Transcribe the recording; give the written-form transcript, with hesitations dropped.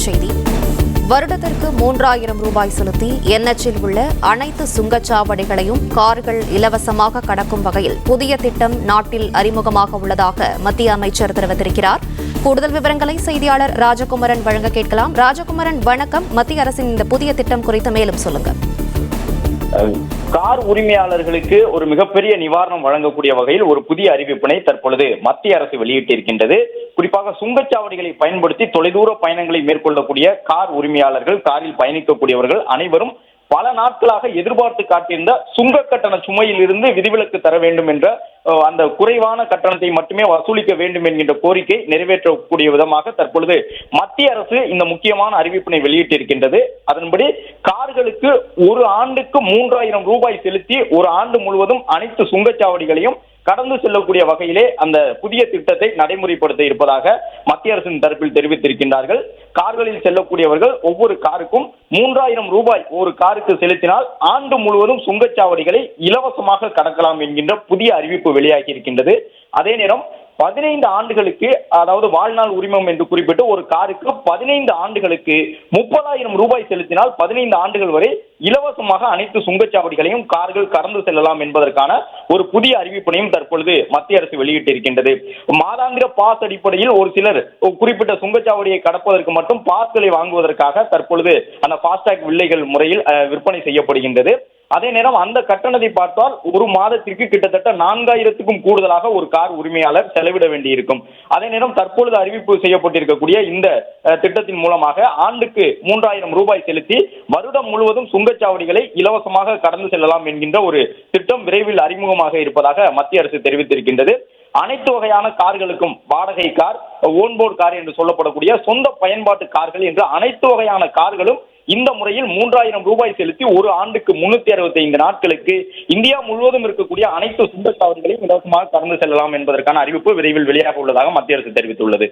தலைப்புச் செய்தி. வருடத்திற்கு 3000 ரூபாய் செலுத்தி என்எச்சில் உள்ள அனைத்து சுங்கச்சாவடிகளையும் கார்கள் இலவசமாக கடக்கும் வகையில் புதிய திட்டம் நாட்டில் அறிமுகமாக உள்ளதாக மத்திய அமைச்சர் தெரிவித்திருக்கிறார். கூடுதல் விவரங்களை செய்தியாளர் ராஜகுமரன் வழங்க கேட்கலாம். ராஜகுமரன், வணக்கம். மத்திய அரசின் இந்த புதிய திட்டம் குறித்து மேலும் சொல்லுங்க. கார் உரிமையாளர்களுக்கு ஒரு மிகப்பெரிய நிவாரணம் வழங்கக்கூடிய வகையில் ஒரு புதிய அறிவிப்பினை தற்பொழுது மத்திய அரசு வெளியிட்டிருக்கின்றது. குறிப்பாக சுங்கச்சாவடிகளை பயன்படுத்தி தொலைதூர பயணங்களை மேற்கொள்ளக்கூடிய கார் உரிமையாளர்கள், காரில் பயணிக்கக்கூடியவர்கள் அனைவரும் பல நாட்களாக எதிர்பார்த்து காட்டியிருந்த சுங்க கட்டண சுமையில் இருந்து விதிவிலக்கு தர வேண்டும் என்ற அந்த குறைவான கட்டணத்தை மட்டுமே வசூலிக்க வேண்டும் என்கின்ற கோரிக்கை நிறைவேற்றக்கூடிய விதமாக தற்பொழுது மத்திய அரசு இந்த முக்கியமான அறிவிப்பினை வெளியிட்டிருக்கின்றது. அதன்படி கார்களுக்கு ஒரு ஆண்டுக்கு 3000 ரூபாய் செலுத்தி ஒரு ஆண்டு முழுவதும் அனைத்து சுங்கச்சாவடிகளையும் கடந்து செல்லக்கூடிய வகையிலே அந்த புதிய திட்டத்தை நடைமுறைப்படுத்த இருப்பதாக மத்திய அரசின் தரப்பில் தெரிவித்திருக்கின்றார்கள். கார்களில் செல்லக்கூடியவர்கள் ஒவ்வொரு காருக்கும் 3000 ரூபாய் ஒரு காருக்கு செலுத்தினால் ஆண்டு முழுவதும் சுங்கச்சாவடிகளை இலவசமாக கடக்கலாம் என்கின்ற புதிய அறிவிப்பு வெளியாகி இருக்கின்றது. அதே நேரம் 15 ஆண்டுகளுக்கு, அதாவது வாழ்நாள் உரிமம் என்று குறிப்பிட்டு ஒரு காருக்கு 15 ஆண்டுகளுக்கு 30,000 ரூபாய் செலுத்தினால் 15 ஆண்டுகள் வரை இலவசமாக அனைத்து சுங்கச்சாவடிகளையும் கார்கள் கடந்து செல்லலாம் என்பதற்கான ஒரு புதிய அறிவிப்பினையும் தற்பொழுது மத்திய அரசு வெளியிட்டிருக்கின்றது. மாதாந்திர பாஸ் அடிப்படையில் ஒரு சிலர் குறிப்பிட்ட சுங்கச்சாவடியை கடப்பதற்கு மட்டும் பாஸ்களை வாங்குவதற்காக தற்பொழுது அந்த பாஸ்டாக் வில்லைகள் முறையில் விற்பனை செய்யப்படுகின்றது. அதே நேரம் அந்த கட்டணத்தை பார்த்தால் ஒரு மாதத்திற்கு கிட்டத்தட்ட 4000க்கும் கூடுதலாக ஒரு கார் உரிமையாளர் செலவிட வேண்டியிருக்கும். அதே நேரம் தற்பொழுது அறிவிப்பு செய்யப்பட்டிருக்கக்கூடிய இந்த திட்டத்தின் மூலமாக ஆண்டுக்கு 3000 ரூபாய் செலுத்தி வருடம் முழுவதும் சுங்கச்சாவடிகளை இலவசமாக கடந்து செல்லலாம் என்கின்ற ஒரு திட்டம் விரைவில் அறிமுகமாக இருப்பதாக மத்திய அரசு தெரிவித்திருக்கின்றது. அனைத்து வகையான கார்களுக்கும் வாடகை கார், ஓன்போர்டு கார் என்று சொல்லப்படக்கூடிய சொந்த பயன்பாட்டு கார்கள் என்று அனைத்து வகையான கார்களும் இந்த முறையில் 3000 ரூபாய் செலுத்தி ஒரு ஆண்டுக்கு 365 நாட்களுக்கு இந்தியா முழுவதும் இருக்கக்கூடிய அனைத்து சுங்கச்சாவடிகளையும் இலவசமாக கடந்து செல்லலாம் என்பதற்கான அறிவிப்பு விரைவில் வெளியாக உள்ளதாக மத்திய அரசு தெரிவித்துள்ளது.